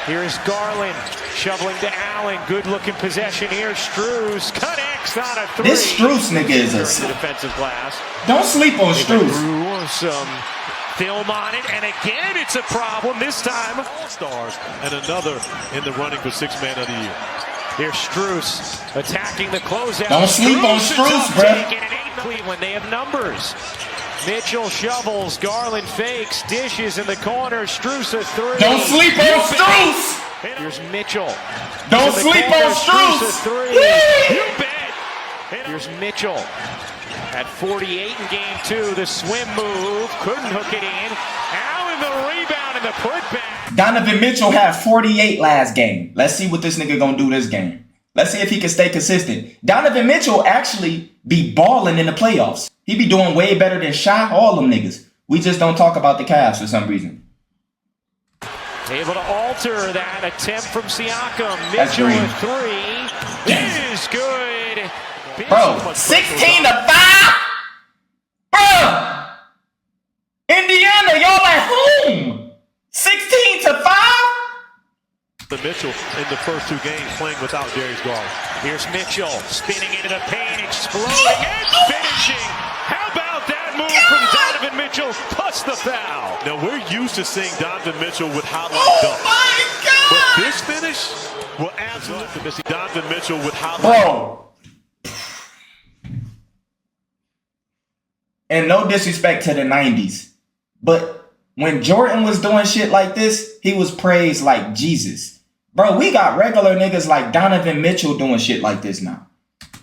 Here's Garland shoveling to Allen. Good-looking possession here. Strus connects on a 3. This Strus nigga is a defensive glass. Don't sleep on Strus. Some film on it, and again it's a problem. This time, All-Stars and another in the running for 6th Man of the year. Here's Strus attacking the closeout. Don't sleep on Strus, bro. Cleveland, they have numbers. Mitchell shovels, Garland fakes, dishes in the corner, Strus a 3. Don't sleep on Strus! Here's Mitchell. Don't sleep on Strus! A 3. You bet! Here's Mitchell at 48 in game 2. The swim move, couldn't hook it in. Allen the rebound and the putback. Donovan Mitchell had 48 last game. Let's see what this nigga gonna do this game. Let's see if he can stay consistent. Donovan Mitchell actually be balling in the playoffs. He be doing way better than Shy, all them niggas. We just don't talk about the Cavs for some reason. Able to alter that attempt from Siakam. That's Mitchell green. a 3. It is good. Bro, 16 to 5? Bro! Indiana, y'all at home! 16 to 5? The Mitchell in the first 2 games playing without Darius Garland. Here's Mitchell spinning into the paint, exploding and finishing. How about that move from Donovan Mitchell plus the foul? Now we're used to seeing Donovan Mitchell with highlight Oh dunks. my God! But this finish will absolutely miss Donovan Mitchell with highlight. Bro. And no disrespect to the 90s, but when Jordan was doing shit like this, he was praised like Jesus. Bro, we got regular niggas like Donovan Mitchell doing shit like this now.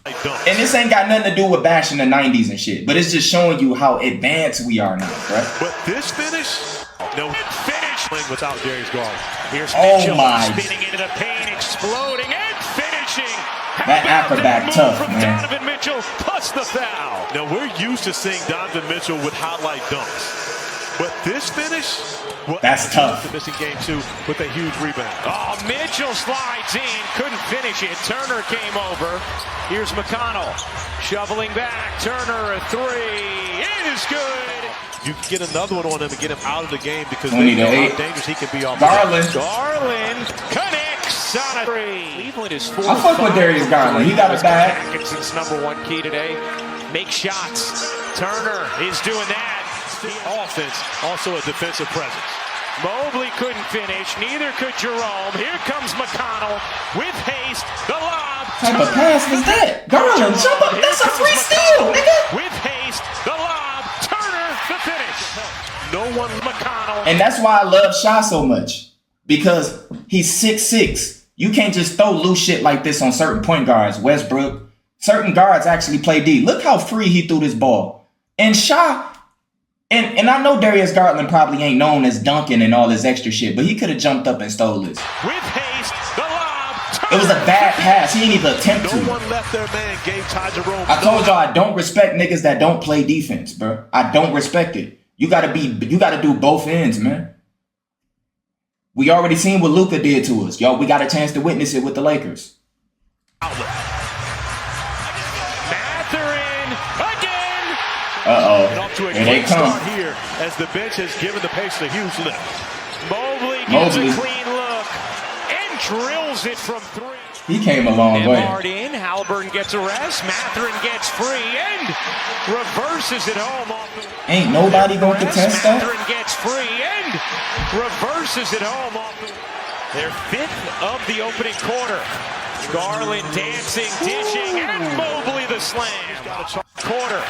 And this ain't got nothing to do with bashing the 90s and shit, but it's just showing you how advanced we are now, bro. But this finish, no finish playing without Darius Garland. Here's Oh Mitchell my. spinning into the paint, exploding and finishing. How That about acrobat move tough, from man. Donovan Mitchell plus the foul. Now we're used to seeing Donovan Mitchell with highlight dunks. But this finish, well, That's tough. Missing game 2 with a huge rebound. Oh, Mitchell slides in, couldn't finish it. Turner came over. Here's McConnell shoveling back. Turner a 3. It is good. You can get another one on him and get him out of the game because they 20 to know 8. how dangerous he can be off. Garland. Garland connects on a 3. Cleveland is 4. I fuck with Darius Garland. He got a bag. Atkinson's #1 key today. Make shots. Turner is doing that. Offense, also a defensive presence. Mobley couldn't finish, neither could Jerome. Here comes McConnell with haste, the lob. What type of pass was that? Garland, jump up. That's a free steal, nigga. With haste, the lob. Turner, the finish. No one, McConnell. And that's why I love Shy so much. Because he's 6'6". You can't just throw loose shit like this on certain point guards. Westbrook. Certain guards actually play D. Look how free he threw this ball. And Shy... And I know Darius Garland probably ain't known as dunking and all this extra shit, but he could have jumped up and stole this. With haste, the lob. It was a bad pass. He didn't even attempt to. No one left their man, gave Ty Jerome. I told y'all I don't respect niggas that don't play defense, bro. I don't respect it. You gotta do both ends, man. We already seen what Luka did to us. Y'all, we got a chance to witness it with the Lakers. Uh-oh. To a Here they great come. start here as the bench has given the pace a huge lift. Mobley gives a clean look and drills it from 3. He came a long way. Nemhard in, Halliburton gets a rest, Mathurin gets free and reverses it home. Ain't nobody gonna contest that. Mathurin gets free and reverses it home. Their 5th of the opening quarter. Garland dancing, dishing, and Mobley the slam. Quarter.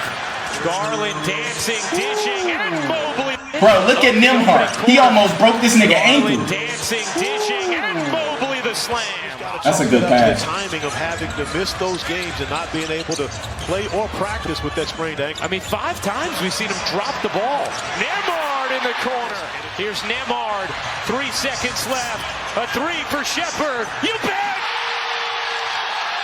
Garland dancing, dishing, and Mobley. Bro, look at Nemhard. He almost broke this nigga ankle. Dancing, dishing, and Mobley the slam. That's a good pass. The timing of having to miss those games and not being able to play or practice with that sprained ankle. I mean, 5 times we've seen him drop the ball. Nemhard in the corner. Here's Nemhard. 3 seconds left. A 3 for Shepherd. You bet!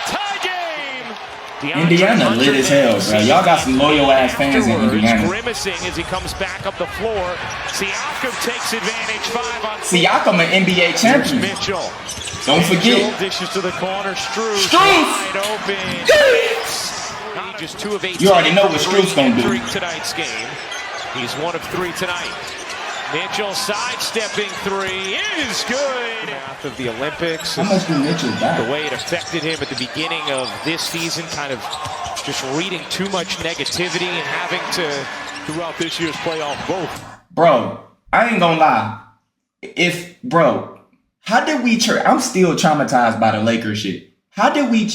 Tie game! Indiana lit as hell, bro. Y'all got some loyal ass fans in Indiana. Grimacing as he comes back up the floor. Siakam takes advantage. 5 on Siakam, an NBA champion. Mitchell. Don't forget. Dishes to the corner. Strus. Strus! Wide open. Just 2 of 8. You already know what Strus gonna do. Tonight's game. He's 1 of 3 tonight. Mitchell sidestepping three is good. Half of the Olympics. How much do Mitchell got? The way it affected him at the beginning of this season, kind of just reading too much negativity and having to throughout this year's playoff both. Bro, I ain't gonna lie. How did we I'm still traumatized by the Lakers shit. How did we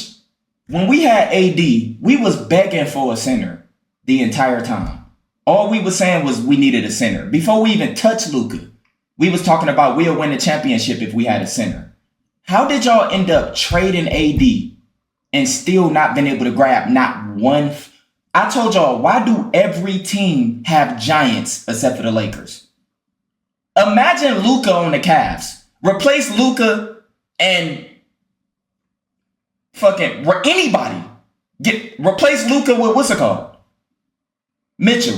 when we had AD, we was begging for a center the entire time. All we was saying was we needed a center. Before we even touched Luka, we was talking about we'll win the championship if we had a center. How did y'all end up trading AD and still not been able to grab not one? I told y'all, why do every team have giants except for the Lakers? Imagine Luka on the Cavs. Replace Luka and fucking anybody. Replace Luka with what's it called? Mitchell.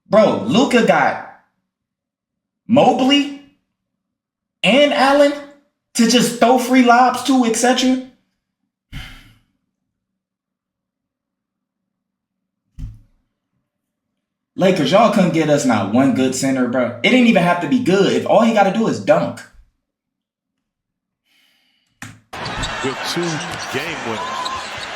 Bro, Luka got Mobley and Allen to just throw free lobs to, etc. Lakers, y'all couldn't get us not one good center, bro. It didn't even have to be good. If all he got to do is dunk. With 2 game winners.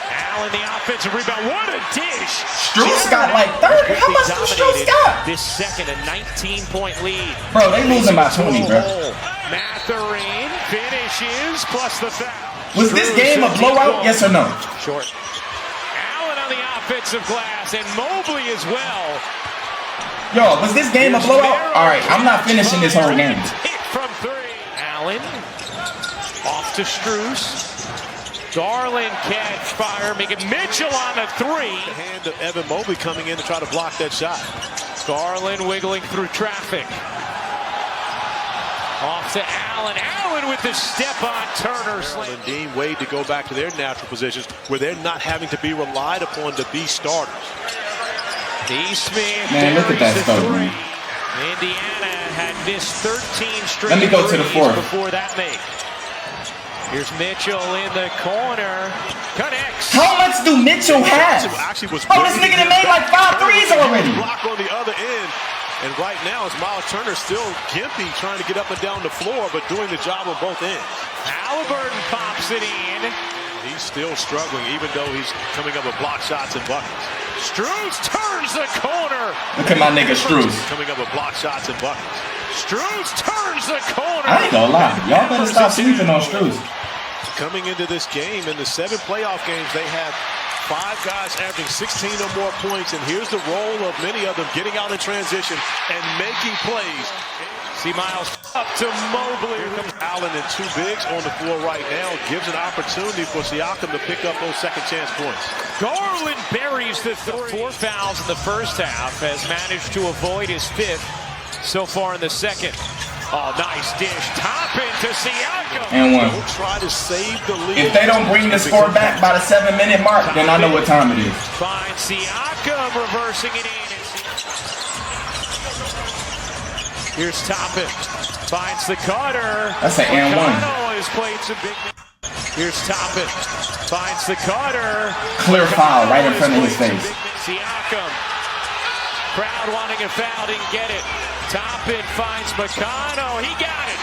Allen, the offensive rebound. What a dish! Strus got like 30. How much do Strus got? This second, a 19-point lead. Bro, they losing by 20, bro. Mathurin finishes plus the foul. Was this game a blowout? Yes or no? Short. Allen on the offensive glass and Mobley as well. Yo, was this game a blowout? All right, I'm not finishing this whole game. Hit from 3. Allen off to Strus. Garland catch fire, making Mitchell on the 3. The hand of Evan Mobley coming in to try to block that shot. Garland wiggling through traffic. Off to Allen. Allen with the step on Turner. And Dean Wade to go back to their natural positions where they're not having to be relied upon to be starters. Smith. Man, look at that stuff, man. Indiana had missed 13 straight. Let me go to the 4th. Before that make. Here's Mitchell in the corner. Connects. How much do Mitchell have? Oh, this nigga done made like 5 threes already. Block on the other end. And right now, it's Miles Turner still gimpy, trying to get up and down the floor, but doing the job on both ends. Halliburton pops it in. He's still struggling, even though he's coming up with block shots and buckets. Strus turns the corner. Look at my nigga Strus. Coming up with block shots and buckets. Strus turns the corner. I ain't gonna lie. Y'all better stop sleeping on Strus. Coming into this game, in the 7 playoff games, they have 5 guys averaging 16 or more points, and here's the role of many of them getting out in transition and making plays. See Miles up to Mobley. Here comes Allen and 2 bigs on the floor right now. Gives an opportunity for Siakam to pick up those second chance points. Garland buries the 4 fouls in the first half, has managed to avoid his 5th so far in the second. Oh, nice dish. Top into Siakam. And 1. Don't try to save the lead. If they don't bring the score back by the 7-minute mark, then I know what time it is. Finds Siakam reversing it in. Here's Toppin. Finds the cutter. That's an and 1. Has played some big. Here's Toppin. Finds the cutter. Clear foul right in front of his face. Siakam. Crowd wanting a foul, didn't get it. Toppin finds McConnell. He got it.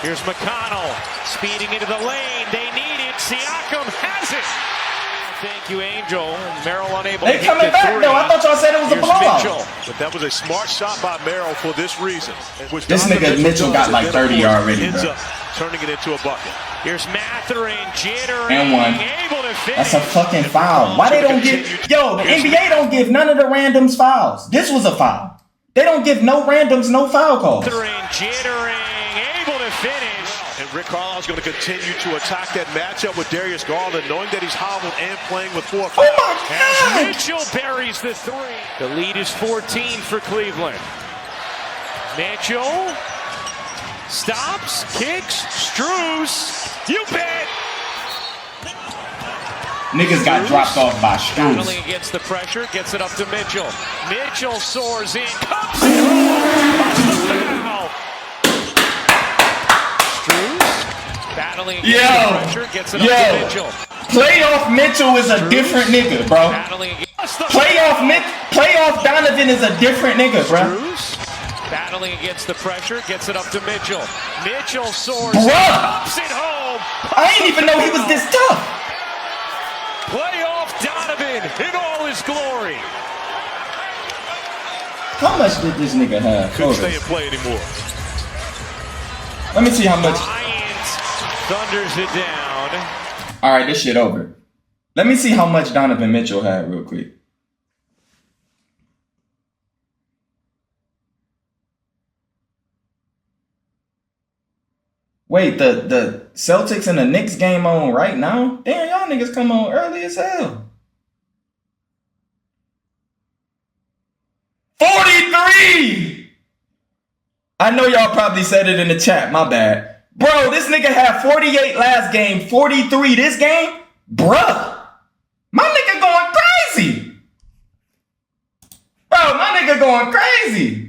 Here's McConnell speeding into the lane. They need it. Siakam has it. Thank you, Angel. Merrill unable to hit the 3. They coming back, though. I thought y'all said it was a blowout. But that was a smart shot by Merrill for this reason. This nigga Mitchell got like 30 already, ends bro. up turning it into a bucket. Here's Mathurin jittering. And 1. Able to finish. That's a fucking foul. Why they don't give... Yo, the NBA don't give none of the randoms fouls. This was a foul. They don't give no randoms, no foul calls. Mathurin jittering. Able to finish. And Rick Carlisle's going to continue to attack that matchup with Darius Garland, knowing that he's hobbled and playing with 4 fouls. Oh my God! Mitchell buries the 3. The lead is 14 for Cleveland. Mitchell stops, kicks, Strus. You bet. Niggas got dropped off by Battling Strus. against the pressure, gets it up to Mitchell. Mitchell soars in, cups it home. Strus battling against the pressure, gets it up to Mitchell. Playoff Mitchell is a different nigga, bro. Battling against the Playoff Mitchell. Playoff Donovan is a different nigga, bro. Drews battling against the pressure, gets it up to Mitchell. Mitchell soars, Bruh. pops it home. I didn't even know he was this tough. Playoff Donovan in all his glory. How much did this nigga have? Couldn't stay in play anymore. Let me see how much. Bryant thunders it down. All right, this shit over. Let me see how much Donovan Mitchell had real quick. Wait, the Celtics and the Knicks game on right now? Damn, y'all niggas come on early as hell. 43! I know y'all probably said it in the chat, my bad. Bro, this nigga had 48 last game, 43 this game? Bruh. My nigga going crazy. Bro, my nigga going crazy.